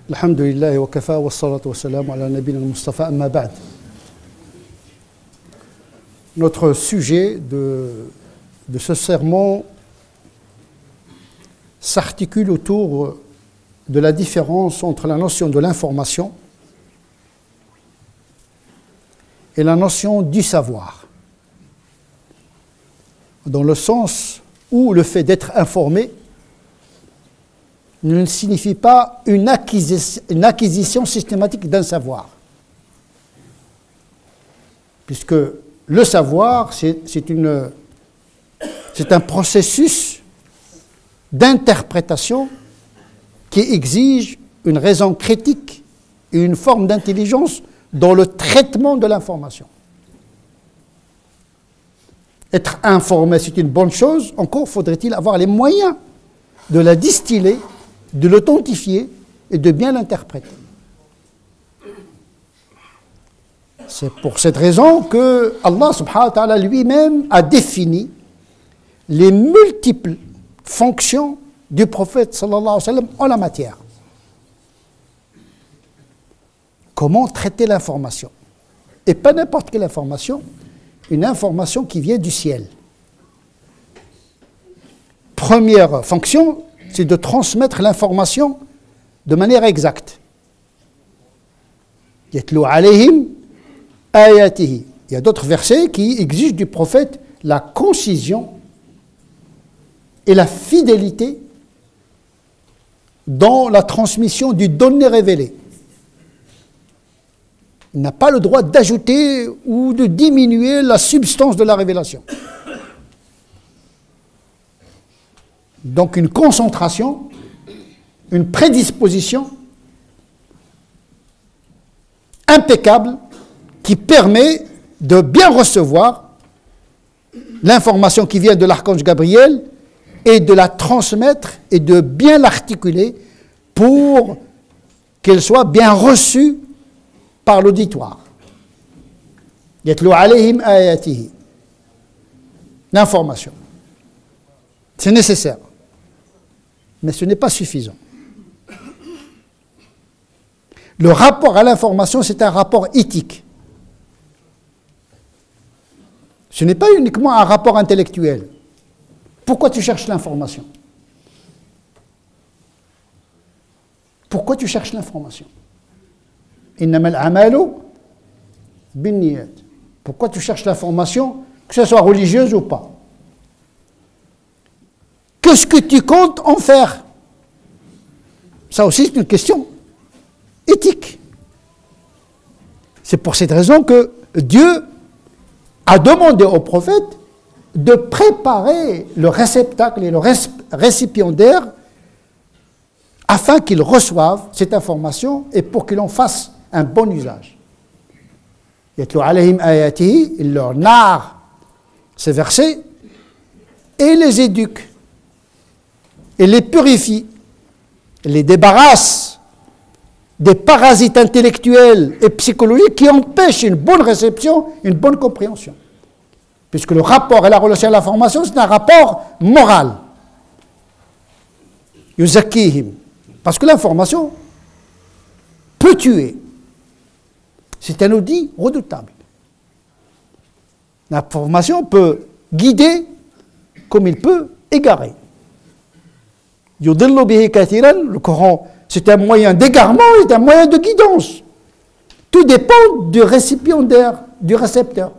Alhamdulillah wa kafa wa salatu wa salam ala nabina al-Mustafa amma ba'd. Notre sujet de ce sermon s'articule autour de la différence entre la notion de l'information et la notion du savoir, dans le sens où le fait d'être informé ne signifie pas une acquisition systématique d'un savoir. Puisque le savoir, c'est un processus d'interprétation qui exige une raison critique et une forme d'intelligence dans le traitement de l'information. Être informé, c'est une bonne chose, encore faudrait-il avoir les moyens de la distiller, de l'authentifier et de bien l'interpréter. C'est pour cette raison que Allah subhanahu wa ta'ala lui-même a défini les multiples fonctions du prophète sallallahu alayhi wa sallam en la matière. Comment traiter l'information? Et pas n'importe quelle information, une information qui vient du ciel. Première fonction, c'est de transmettre l'information de manière exacte. Yatlu alayhim ayatihi. Il y a d'autres versets qui exigent du prophète la concision et la fidélité dans la transmission du donné révélé. Il n'a pas le droit d'ajouter ou de diminuer la substance de la révélation. Donc une concentration, une prédisposition impeccable qui permet de bien recevoir l'information qui vient de l'archange Gabriel et de la transmettre et de bien l'articuler pour qu'elle soit bien reçue par l'auditoire. Yatlu alayhim ayatihi. L'information. C'est nécessaire. Mais ce n'est pas suffisant. Le rapport à l'information, c'est un rapport éthique. Ce n'est pas uniquement un rapport intellectuel. Pourquoi tu cherches l'information? Pourquoi tu cherches l'information? Innamal a'malu binniyat. Pourquoi tu cherches l'information, que ce soit religieuse ou pas? Qu'est-ce que tu comptes en faire? Ça aussi, c'est une question éthique. C'est pour cette raison que Dieu a demandé au prophète de préparer le réceptacle et le récipiendaire afin qu'il reçoive cette information et pour qu'il en fasse un bon usage. Yatlu alayhim ayatihi, il leur narre ces versets et les éduque et les purifie, les débarrasse des parasites intellectuels et psychologiques qui empêchent une bonne réception, une bonne compréhension. Puisque le rapport et la relation à l'information, c'est un rapport moral. Yuzakkihim. Parce que l'information peut tuer. C'est un outil redoutable. L'information peut guider comme il peut égarer. Yudillu bihi kathiran, le Coran, c'est un moyen d'égarement, c'est un moyen de guidance. Tout dépend du récipiendaire, du récepteur.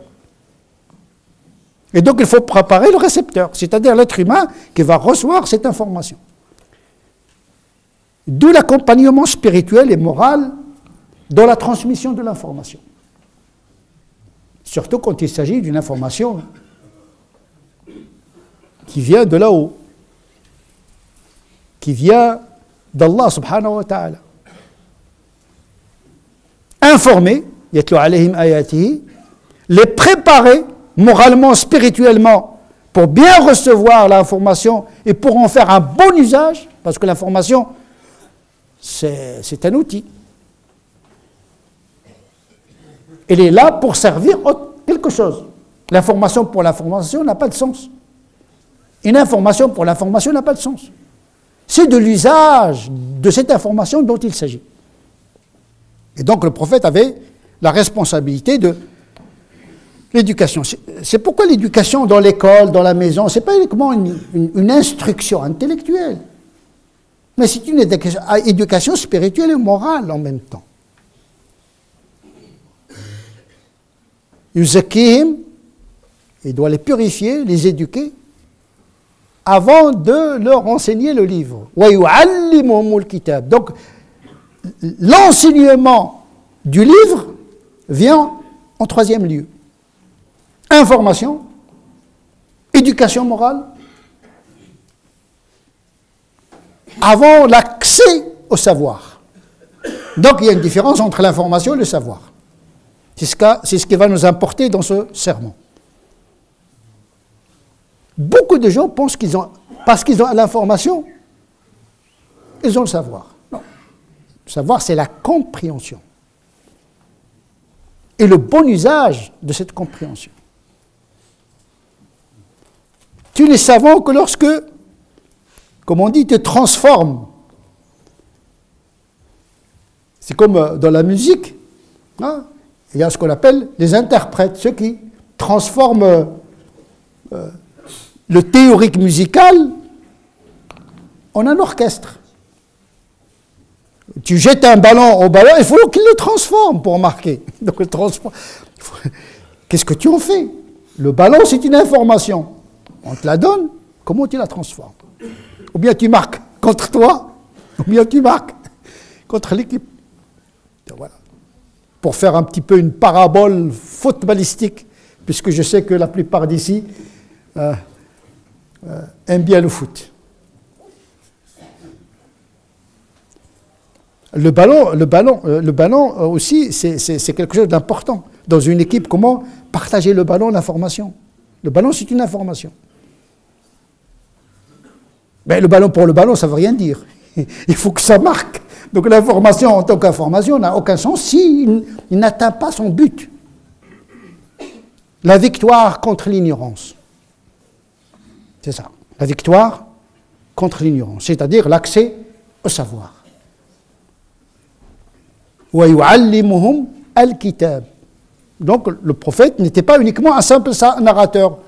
Et donc il faut préparer le récepteur, c'est-à-dire l'être humain qui va recevoir cette information. D'où l'accompagnement spirituel et moral dans la transmission de l'information. Surtout quand il s'agit d'une information qui vient de là-haut, qui vient d'Allah subhanahu wa ta'ala. Informer, yatlu alayhim ayatihi, les préparer moralement, spirituellement, pour bien recevoir l'information et pour en faire un bon usage, parce que l'information, c'est un outil. Elle est là pour servir quelque chose. L'information pour l'information n'a pas de sens. Une information pour l'information n'a pas de sens. C'est de l'usage de cette information dont il s'agit. Et donc le prophète avait la responsabilité de l'éducation. C'est pourquoi l'éducation dans l'école, dans la maison, ce n'est pas uniquement une instruction intellectuelle, mais c'est une éducation spirituelle et morale en même temps. Yuzakihim, il doit les purifier, les éduquer, avant de leur enseigner le livre. Donc, l'enseignement du livre vient en troisième lieu. Information, éducation morale, avant l'accès au savoir. Donc il y a une différence entre l'information et le savoir. C'est ce qui va nous importer dans ce sermon. Beaucoup de gens pensent parce qu'ils ont l'information, ils ont le savoir. Non. Le savoir, c'est la compréhension. Et le bon usage de cette compréhension. Tu n'es savant que lorsque, comme on dit, tu te transformes. C'est comme dans la musique. Hein? Il y a ce qu'on appelle les interprètes, ceux qui transforment le théorique musical en un orchestre. Tu jettes un ballon au ballon, il faut qu'il le transforme pour marquer. Donc, qu'est-ce que tu en fais? Le ballon, c'est une information. On te la donne, comment tu la transformes? Ou bien tu marques contre toi, ou bien tu marques contre l'équipe. Voilà. Pour faire un petit peu une parabole footballistique, puisque je sais que la plupart d'ici aiment bien le foot. Le ballon aussi, c'est quelque chose d'important. Dans une équipe, comment partager le ballon, l'information? Le ballon, c'est une information. Mais le ballon pour le ballon, ça ne veut rien dire. Il faut que ça marque. Donc l'information en tant qu'information n'a aucun sens s'il n'atteint pas son but. La victoire contre l'ignorance. C'est ça. La victoire contre l'ignorance, c'est-à-dire l'accès au savoir. وَيُعَلِّمُهُمْ الْكِتَابِ. Donc le prophète n'était pas uniquement un simple narrateur.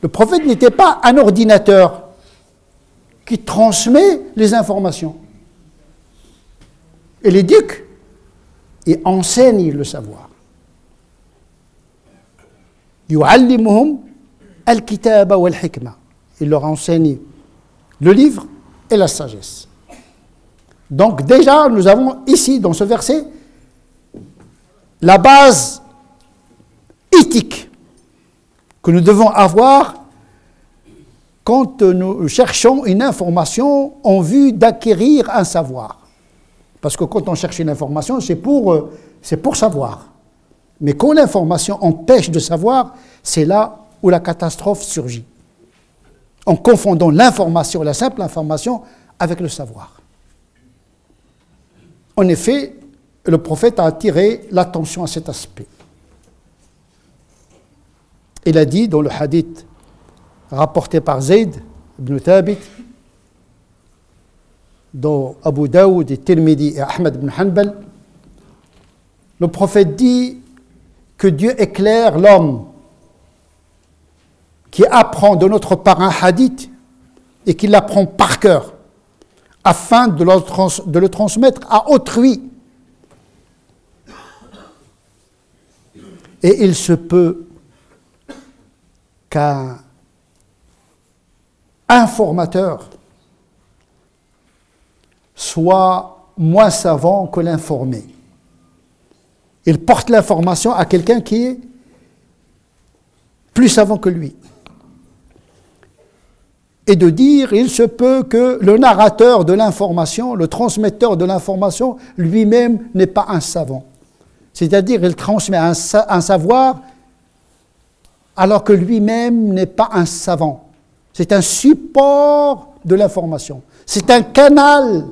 Le prophète n'était pas un ordinateur qui transmet les informations. Il éduque et enseigne le savoir. يُعَلِّمُهُمْ الْكِتَابَ وَالْحِكْمَةِ. Il leur enseigne le livre et la sagesse. Donc déjà, nous avons ici, dans ce verset, la base éthique que nous devons avoir quand nous cherchons une information en vue d'acquérir un savoir. Parce que quand on cherche une information, c'est pour savoir. Mais quand l'information empêche de savoir, c'est là où la catastrophe surgit. En confondant l'information, la simple information, avec le savoir. En effet, le prophète a attiré l'attention à cet aspect. Il a dit dans le hadith rapporté par Zayd ibn Thabit, dont Abu Daoud et Tirmidhi et Ahmed ibn Hanbal, le prophète dit que Dieu éclaire l'homme qui apprend de notre part un hadith et qui l'apprend par cœur, afin de le transmettre à autrui. Et il se peut qu'un informateur soit moins savant que l'informé. Il porte l'information à quelqu'un qui est plus savant que lui. Et de dire, il se peut que le narrateur de l'information, le transmetteur de l'information, lui-même n'est pas un savant. C'est-à-dire, il transmet un savoir alors que lui-même n'est pas un savant. C'est un support de l'information. C'est un canal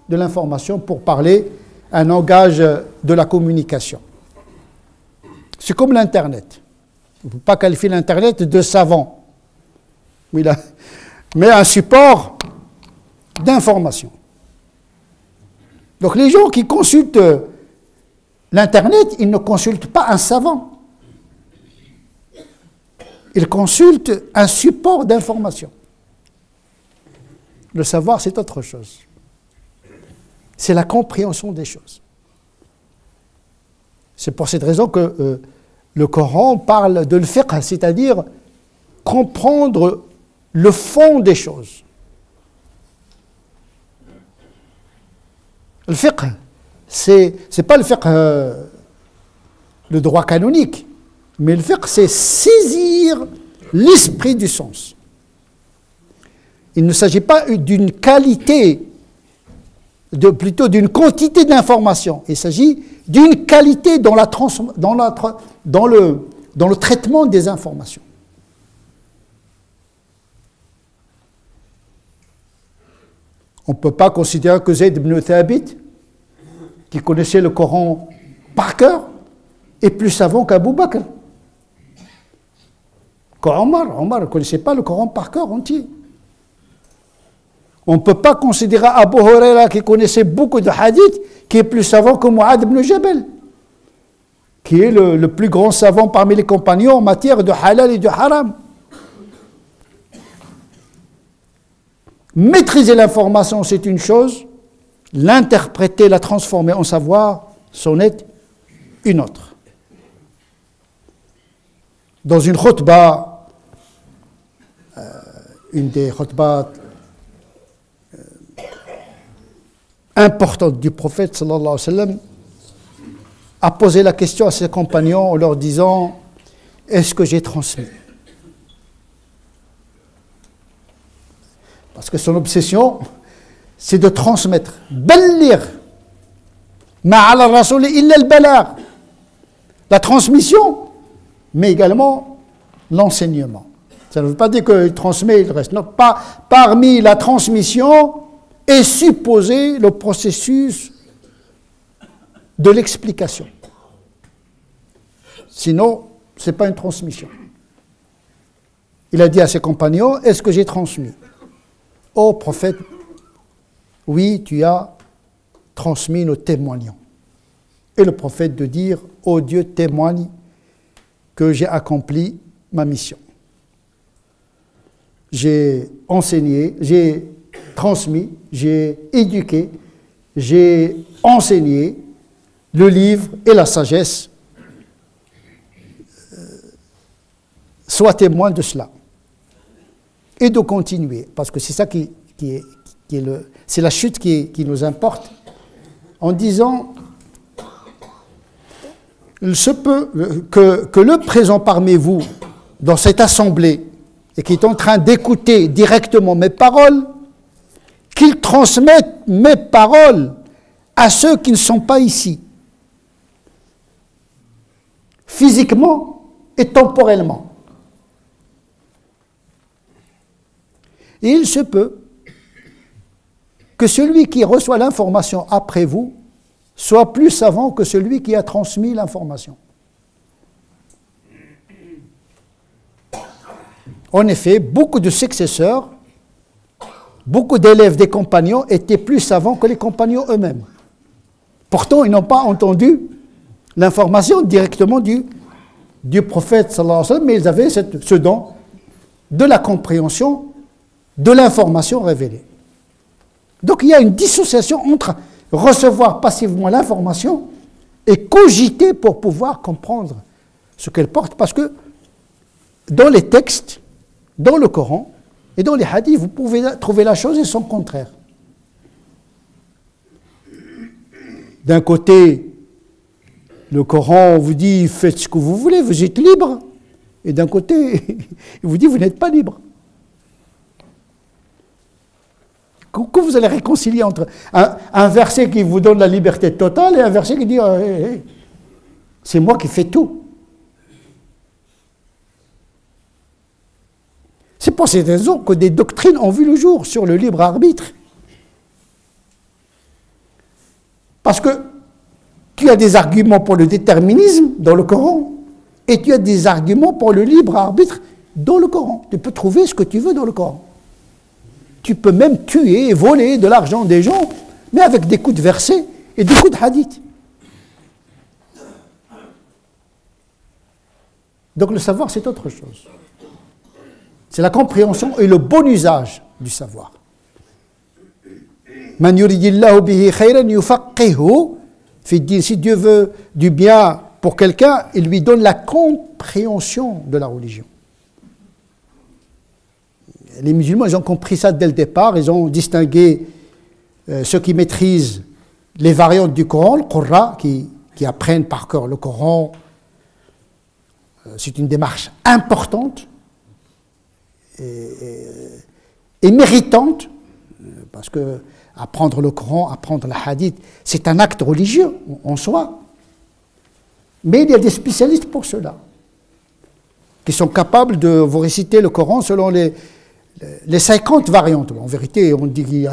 de l'information pour parler un langage de la communication. C'est comme l'Internet. On ne peut pas qualifier l'Internet de savant. Mais un support d'information. Donc les gens qui consultent l'Internet, il ne consulte pas un savant. Il consulte un support d'information. Le savoir, c'est autre chose. C'est la compréhension des choses. C'est pour cette raison que le Coran parle de l'fiqh, c'est-à-dire comprendre le fond des choses. Le fiqh, c'est pas le fiqh, le droit canonique, mais le fiqh, c'est saisir l'esprit du sens. Il ne s'agit pas d'une qualité, plutôt d'une quantité d'informations. Il s'agit d'une qualité dans le traitement des informations. On ne peut pas considérer que Zayd ibn Thabit, qui connaissait le Coran par cœur, est plus savant qu'Abu Bakr. Omar ne connaissait pas le Coran par cœur entier. On ne peut pas considérer Abu Huraira, qui connaissait beaucoup de hadiths, qui est plus savant que Mu'adh ibn Jabal, qui est le plus grand savant parmi les compagnons en matière de halal et de haram. Maîtriser l'information, c'est une chose. L'interpréter, la transformer en savoir, c'en est une autre. Dans une khutba, une des khutbas importantes du prophète, sallallahu alayhi wa sallam, a posé la question à ses compagnons en leur disant « Est-ce que j'ai transmis ?» Parce que son obsession, c'est de transmettre. Ballir. Ma ala rasoul illa al-balagh. La transmission, mais également l'enseignement. Ça ne veut pas dire qu'il transmet, il reste. Non, pas parmi la transmission est supposé le processus de l'explication. Sinon, ce n'est pas une transmission. Il a dit à ses compagnons, est-ce que j'ai transmis ? Ô prophète, oui, tu as transmis, nous témoignons. Et le prophète de dire, ô Dieu, témoigne que j'ai accompli ma mission. J'ai enseigné, j'ai transmis, j'ai éduqué, j'ai enseigné le livre et la sagesse. Sois témoin de cela. Et de continuer, parce que c'est ça c'est la chute qui nous importe, en disant il se peut que le présent parmi vous, dans cette assemblée, et qui est en train d'écouter directement mes paroles, qu'il transmette mes paroles à ceux qui ne sont pas ici, physiquement et temporellement. Et il se peut que celui qui reçoit l'information après vous soit plus savant que celui qui a transmis l'information. En effet, beaucoup de successeurs, beaucoup d'élèves des compagnons étaient plus savants que les compagnons eux-mêmes. Pourtant, ils n'ont pas entendu l'information directement du prophète, sallallahu alayhi wa sallam, mais ils avaient ce don de la compréhension de l'information révélée. Donc il y a une dissociation entre recevoir passivement l'information et cogiter pour pouvoir comprendre ce qu'elle porte, parce que dans les textes, dans le Coran et dans les hadiths, vous pouvez trouver la chose et son contraire. D'un côté, le Coran vous dit faites ce que vous voulez, vous êtes libre, et d'un côté, il vous dit vous n'êtes pas libre. Que vous allez réconcilier entre un verset qui vous donne la liberté totale et un verset qui dit c'est moi qui fais tout. C'est pour cette raison que des doctrines ont vu le jour sur le libre arbitre. Parce que tu as des arguments pour le déterminisme dans le Coran et tu as des arguments pour le libre arbitre dans le Coran. Tu peux trouver ce que tu veux dans le Coran. Tu peux même tuer et voler de l'argent des gens, mais avec des coups de versets et des coups de hadith. Donc le savoir, c'est autre chose. C'est la compréhension et le bon usage du savoir. Man yuridillahu bihi khayran yufaqihu fi din. Si Dieu veut du bien pour quelqu'un, il lui donne la compréhension de la religion. Les musulmans, ils ont compris ça dès le départ. Ils ont distingué ceux qui maîtrisent les variantes du Coran, le Qurra, qui apprennent par cœur le Coran. C'est une démarche importante et méritante, parce que apprendre le Coran, apprendre le hadith, c'est un acte religieux en soi. Mais il y a des spécialistes pour cela, qui sont capables de vous réciter le Coran selon les 50 variantes. En vérité, on dit qu'il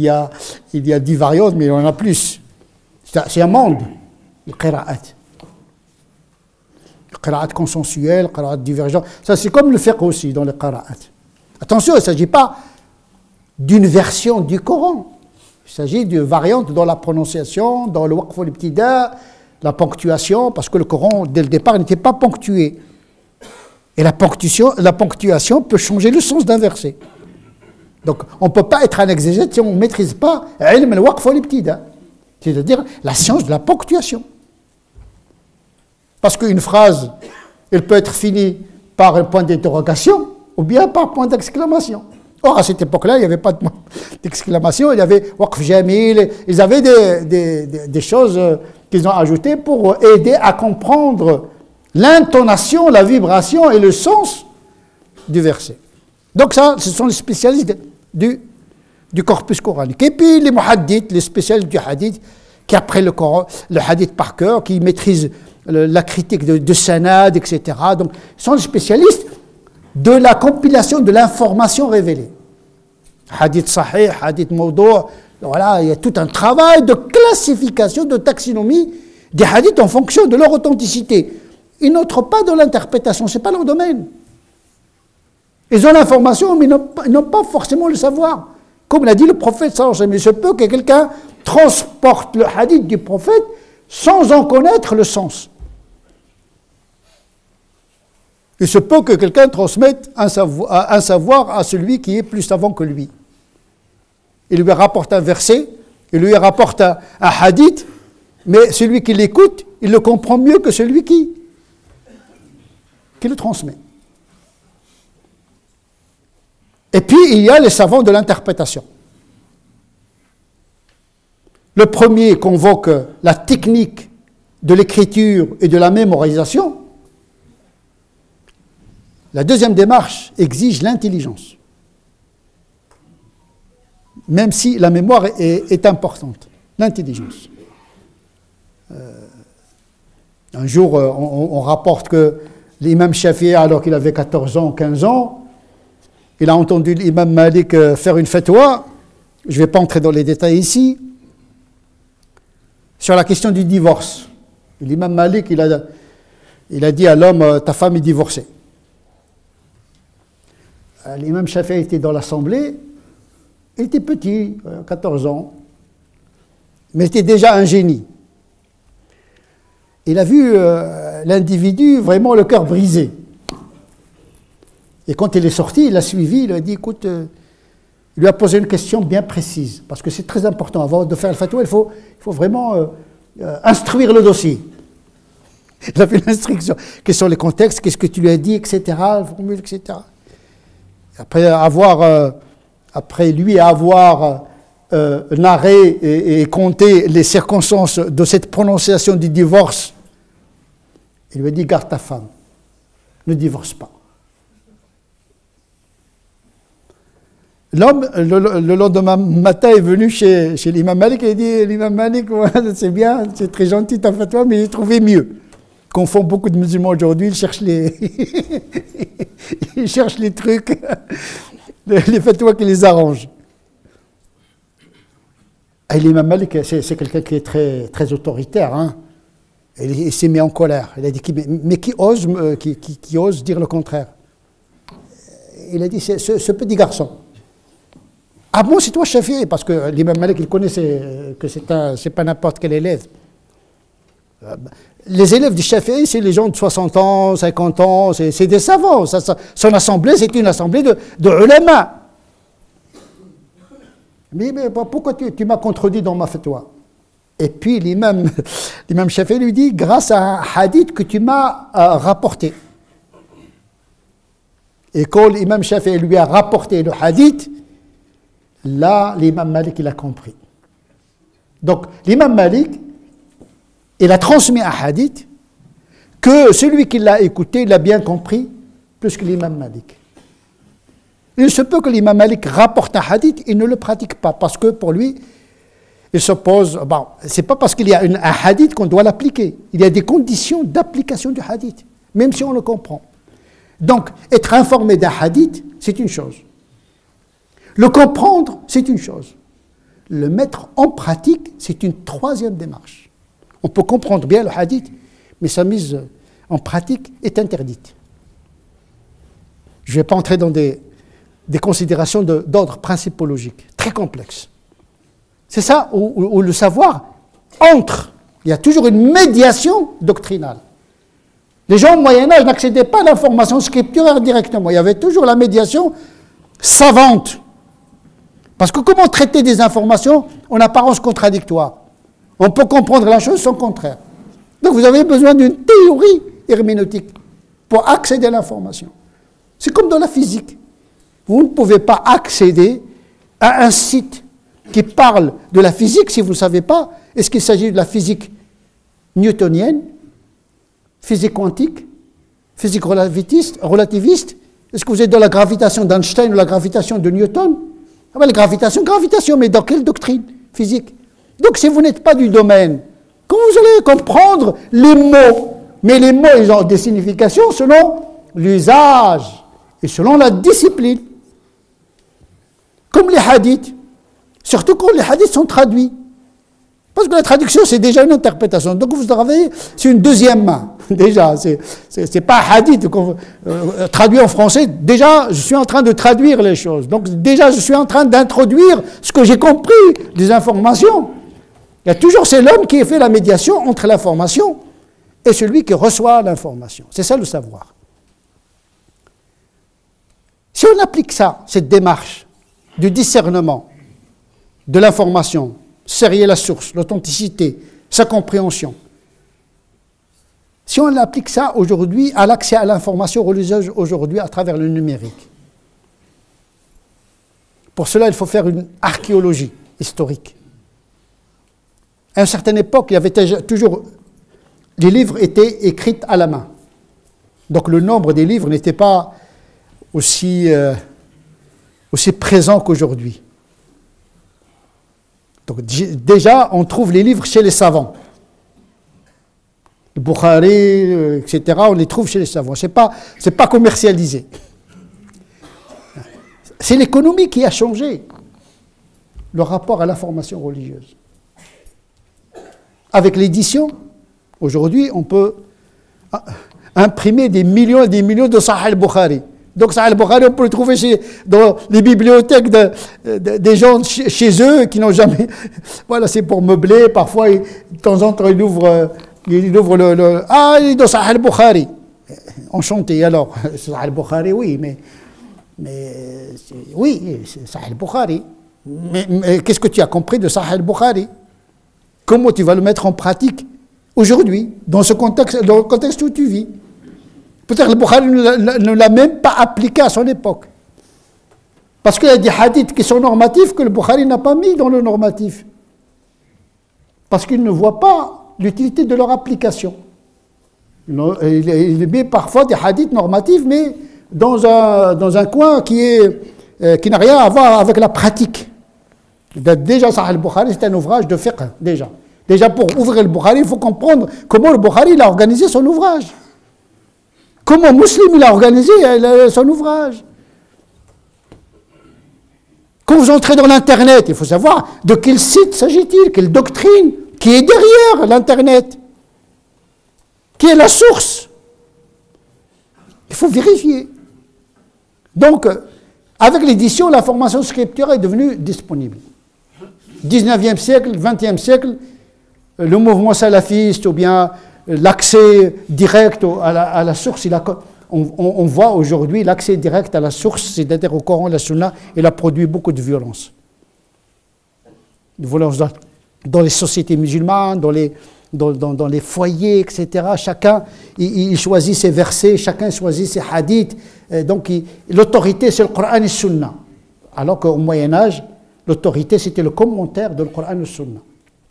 y a 10 variantes, mais il y en a plus. C'est un monde, le qira'at. Le qira'at consensuel, le qira'at divergent. Ça, c'est comme le fiqh aussi dans le qira'at. Attention, il ne s'agit pas d'une version du Coran. Il s'agit d'une variante dans la prononciation, dans le waqf al-ibtida, la ponctuation, parce que le Coran, dès le départ, n'était pas ponctué. Et la ponctuation peut changer le sens d'un verset. Donc, on ne peut pas être un exégète si on ne maîtrise pas ilm al-waqf al-ibtida, c'est-à-dire la science de la ponctuation. Parce qu'une phrase, elle peut être finie par un point d'interrogation ou bien par point d'exclamation. Or, à cette époque-là, il n'y avait pas de point d'exclamation, il y avait waqf jamil, ils avaient des choses qu'ils ont ajoutées pour aider à comprendre l'intonation, la vibration et le sens du verset. Donc ça, ce sont les spécialistes du corpus coranique. Et puis les muhaddiths, les spécialistes du hadith, qui apprennent le hadith par cœur, qui maîtrisent la critique de sanad, etc. Donc, ce sont les spécialistes de la compilation de l'information révélée. Hadith sahih, hadith mawdou', voilà, il y a tout un travail de classification, de taxinomie des hadiths en fonction de leur authenticité. Ils n'entrent pas dans l'interprétation, ce n'est pas leur domaine. Ils ont l'information, mais ils n'ont pas forcément le savoir. Comme l'a dit le prophète, il se peut que quelqu'un transporte le hadith du prophète sans en connaître le sens. Il se peut que quelqu'un transmette un savoir à celui qui est plus savant que lui. Il lui rapporte un verset, il lui rapporte un hadith, mais celui qui l'écoute, il le comprend mieux que celui qui le transmet. Et puis, il y a les savants de l'interprétation. Le premier convoque la technique de l'écriture et de la mémorisation. La deuxième démarche exige l'intelligence, même si la mémoire est importante. L'intelligence. Un jour, on rapporte que l'imam Shafi'i, alors qu'il avait 14 ans, 15 ans, il a entendu l'imam Malik faire une fatwa, je ne vais pas entrer dans les détails ici, sur la question du divorce. L'imam Malik, il a dit à l'homme, ta femme est divorcée. L'imam Shafi'i était dans l'assemblée, il était petit, 14 ans, mais il était déjà un génie. Il a vu l'individu vraiment le cœur brisé. Et quand il est sorti, il l'a suivi, il lui a dit, écoute, il lui a posé une question bien précise, parce que c'est très important, avant de faire le fatwa, il faut vraiment instruire le dossier. Il a fait l'instruction, quels sont les contextes, qu'est-ce que tu lui as dit, etc., la formule, etc. Après lui avoir narré et compté les circonstances de cette prononciation du divorce, il lui a dit, garde ta femme, ne divorce pas. L'homme, le lendemain matin, est venu chez l'imam Malik et il dit, l'imam Malik, ouais, c'est bien, c'est très gentil ta fatwa, mais j'ai trouvé mieux. Qu'on font beaucoup de musulmans aujourd'hui, ils cherchent ils cherchent les trucs, les fatwas qui les arrangent. Et l'imam Malik, c'est quelqu'un qui est très, très autoritaire, hein. Et il s'est mis en colère. Il a dit, mais qui ose dire le contraire? Il a dit, ce petit garçon. Ah bon, c'est toi Shafi'i? Parce que l'imam Malik, il connaissait que c'est pas n'importe quel élève. Les élèves du Shafi'i, c'est les gens de 60 ans, 50 ans, c'est des savants. Son assemblée, c'est une assemblée de ulama. Mais pourquoi tu m'as contredit dans ma fatwa? Et puis l'imam Shafi'i lui dit, grâce à un hadith que tu m'as rapporté. Et quand l'imam Shafi'i lui a rapporté le hadith, là, l'imam Malik, il a compris. Donc, l'imam Malik, il a transmis un hadith que celui qui l'a écouté, il a bien compris, plus que l'imam Malik. Il se peut que l'imam Malik rapporte un hadith, il ne le pratique pas, parce que pour lui, il s'oppose. Bon, c'est pas parce qu'il y a un hadith qu'on doit l'appliquer. Il y a des conditions d'application du hadith, même si on le comprend. Donc, être informé d'un hadith, c'est une chose. Le comprendre, c'est une chose. Le mettre en pratique, c'est une troisième démarche. On peut comprendre bien le hadith, mais sa mise en pratique est interdite. Je ne vais pas entrer dans des considérations d'ordre principologique, très complexes. C'est ça où le savoir entre. Il y a toujours une médiation doctrinale. Les gens au Moyen-Âge n'accédaient pas à l'information scripturaire directement. Il y avait toujours la médiation savante. Parce que comment traiter des informations en apparence contradictoire? On peut comprendre la chose sans contraire. Donc vous avez besoin d'une théorie herméneutique pour accéder à l'information. C'est comme dans la physique. Vous ne pouvez pas accéder à un site qui parle de la physique si vous ne savez pas. Est-ce qu'il s'agit de la physique newtonienne, physique quantique, physique relativiste? Est-ce que vous êtes dans la gravitation d'Einstein ou la gravitation de Newton? Ah ben, la gravitation, mais dans quelle doctrine physique? Donc si vous n'êtes pas du domaine, comment vous allez comprendre les mots? Mais les mots, ils ont des significations selon l'usage et selon la discipline. Comme les hadiths, surtout quand les hadiths sont traduits. Parce que la traduction, c'est déjà une interprétation. Donc vous travaillez sur une deuxième main. Déjà, c'est pas un hadith traduit en français. Déjà, je suis en train de traduire les choses. Donc déjà, je suis en train d'introduire ce que j'ai compris des informations. Il y a toujours, c'est l'homme qui fait la médiation entre l'information et celui qui reçoit l'information. C'est ça le savoir. Si on applique ça, cette démarche du discernement de l'information, serrer la source, l'authenticité, sa compréhension, si on applique ça aujourd'hui à l'accès à l'information religieuse aujourd'hui à travers le numérique, pour cela il faut faire une archéologie historique. À une certaine époque, il y avait toujours, les livres étaient écrits à la main. Donc le nombre des livres n'était pas aussi présent qu'aujourd'hui. Donc déjà, on trouve les livres chez les savants. Le Bukhari, etc., on les trouve chez les savants. C'est pas commercialisé. C'est l'économie qui a changé le rapport à l'information religieuse. Avec l'édition, aujourd'hui, on peut imprimer des millions et des millions de Sahih al-Bukhari. Donc Sahih al-Bukhari, on peut le trouver dans les bibliothèques des gens chez eux qui n'ont jamais... Voilà, c'est pour meubler. Parfois, de temps en temps, il ouvre le... Ah, il est dans Sahih al-Bukhari. Enchanté, alors. Sahih al-Bukhari, oui, mais oui, c'est Sahih al-Bukhari. Mais qu'est-ce que tu as compris de Sahih al-Bukhari? Comment tu vas le mettre en pratique aujourd'hui, dans le contexte où tu vis? Peut-être le Bukhari ne l'a même pas appliqué à son époque. Parce qu'il y a des hadiths qui sont normatifs que le Bukhari n'a pas mis dans le normatif. Parce qu'il ne voit pas l'utilité de leur application. Il met parfois des hadiths normatifs, mais dans un coin qui n'a rien à voir avec la pratique. Déjà, Sahih al-Bukhari, c'est un ouvrage de fiqh, déjà. Déjà, pour ouvrir le Bukhari, il faut comprendre comment le Bukhari a organisé son ouvrage. Comment Muslim il a organisé son ouvrage. Quand vous entrez dans l'Internet, il faut savoir de quel site s'agit-il, quelle doctrine, qui est derrière l'Internet, qui est la source. Il faut vérifier. Donc, avec l'édition, l'information scripturaire est devenue disponible. 19e siècle, 20e siècle, le mouvement salafiste ou bien l'accès direct à la source, on voit aujourd'hui l'accès direct à la source, c'est-à-dire au Coran et la Sunna, il a produit beaucoup de violence. De violence dans les sociétés musulmanes, dans les foyers, etc. Chacun, il choisit ses versets, chacun choisit ses hadiths. Donc, l'autorité, c'est le Coran et la Sunna. Alors qu'au Moyen-Âge, l'autorité, c'était le commentaire de le Coran et la Sunna.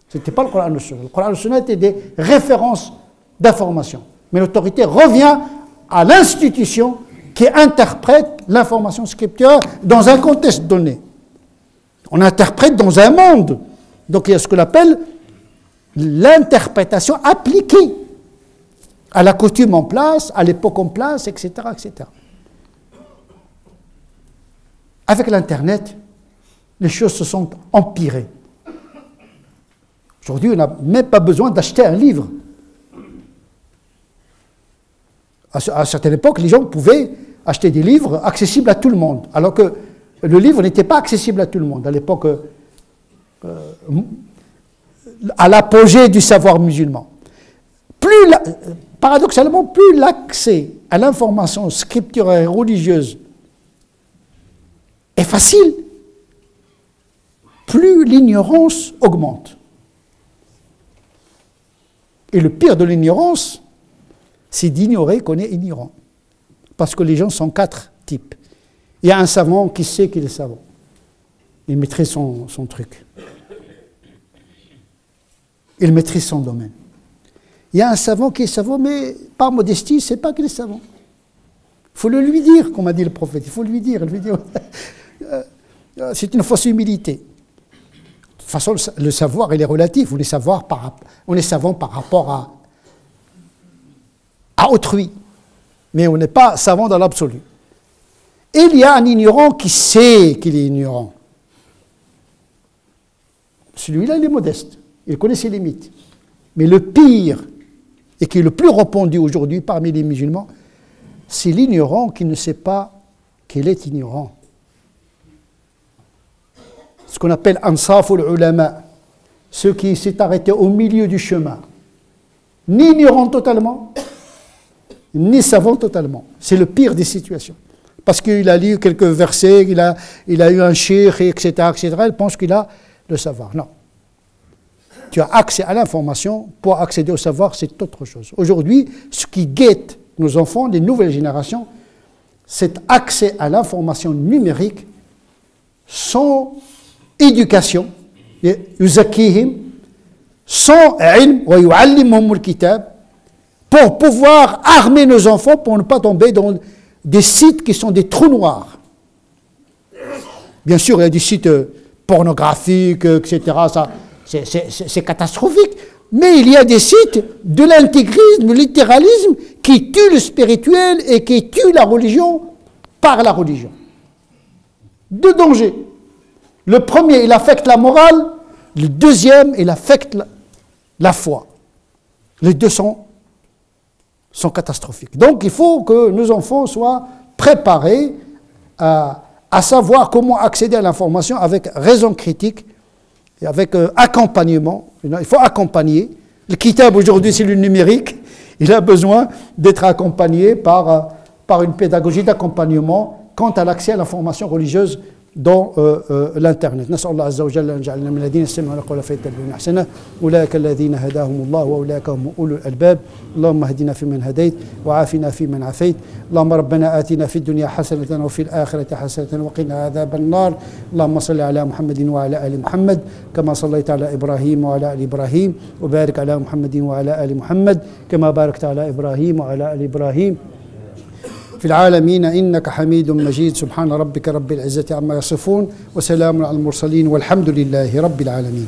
Ce n'était pas le Coran et la Sunna. Le Coran et la Sunna étaient des références d'information. Mais l'autorité revient à l'institution qui interprète l'information scripturale dans un contexte donné. On interprète dans un monde. Donc il y a ce qu'on appelle l'interprétation appliquée à la coutume en place, à l'époque en place, etc., etc. Avec l'Internet, les choses se sont empirées. Aujourd'hui, on n'a même pas besoin d'acheter un livre. À certaines époques, les gens pouvaient acheter des livres accessibles à tout le monde, alors que le livre n'était pas accessible à tout le monde. À l'époque, à l'apogée du savoir musulman. Paradoxalement, plus l'accès à l'information scripturale et religieuse est facile, plus l'ignorance augmente. Et le pire de l'ignorance, c'est d'ignorer qu'on est ignorant. Parce que les gens sont 4 types. Il y a un savant qui sait qu'il est savant. Il maîtrise son truc. Il maîtrise son domaine. Il y a un savant qui est savant, mais par modestie, il ne sait pas qu'il est savant. Il faut le lui dire, comme a dit le prophète. Il faut lui dire. C'est une fausse humilité. De toute façon, le savoir, il est relatif. On est savant par rapport à autrui. Mais on n'est pas savant dans l'absolu. Il y a un ignorant qui sait qu'il est ignorant. Celui-là, il est modeste. Il connaît ses limites. Mais le pire, et qui est le plus répandu aujourd'hui parmi les musulmans, c'est l'ignorant qui ne sait pas qu'il est ignorant. Ce qu'on appelle ansaful ulama, ceux qui s'est arrêté au milieu du chemin, ni ignorant totalement, ni savant totalement. C'est le pire des situations. Parce qu'il a lu quelques versets, il a eu un cheikh, etc., il pense qu'il a le savoir. Non. Tu as accès à l'information, pour accéder au savoir, c'est autre chose. Aujourd'hui, ce qui guette nos enfants, les nouvelles générations, c'est accès à l'information numérique sans éducation, yuzakihim, sans ilm, wa yu'allimuhum al-kitab, pour pouvoir armer nos enfants pour ne pas tomber dans des sites qui sont des trous noirs. Bien sûr, il y a des sites pornographiques, etc. C'est catastrophique. Mais il y a des sites de l'intégrisme, du littéralisme, qui tuent le spirituel et qui tuent la religion par la religion. Deux dangers. Le premier, il affecte la morale. Le deuxième, il affecte la foi. Les deux sont catastrophiques. Donc il faut que nos enfants soient préparés à savoir comment accéder à l'information avec raison critique et avec accompagnement. Il faut accompagner. Le kitab aujourd'hui, c'est le numérique. Il a besoin d'être accompagné par une pédagogie d'accompagnement quant à l'accès à l'information religieuse dans l'internet. نسأل الله عز وجل أن يجعلنا من الذين يستمعون القول فيتبعون أحسنه أولئك الذين هداهم الله وأولئك هم أولو الألباب اللهم اهدنا فيمن هديت وعافنا فيمن عافيت اللهم ربنا آتنا في الدنيا حسنة وفي الآخرة حسنة وقنا عذاب النار اللهم صل على محمد وعلى آل محمد كما صليت على إبراهيم وعلى آل إبراهيم وبارك على محمد وعلى آل محمد كما باركت على إبراهيم وعلى آل إبراهيم في العالمين إنك حميد مجيد سبحان ربك رب العزة عما يصفون وسلام على المرسلين والحمد لله رب العالمين.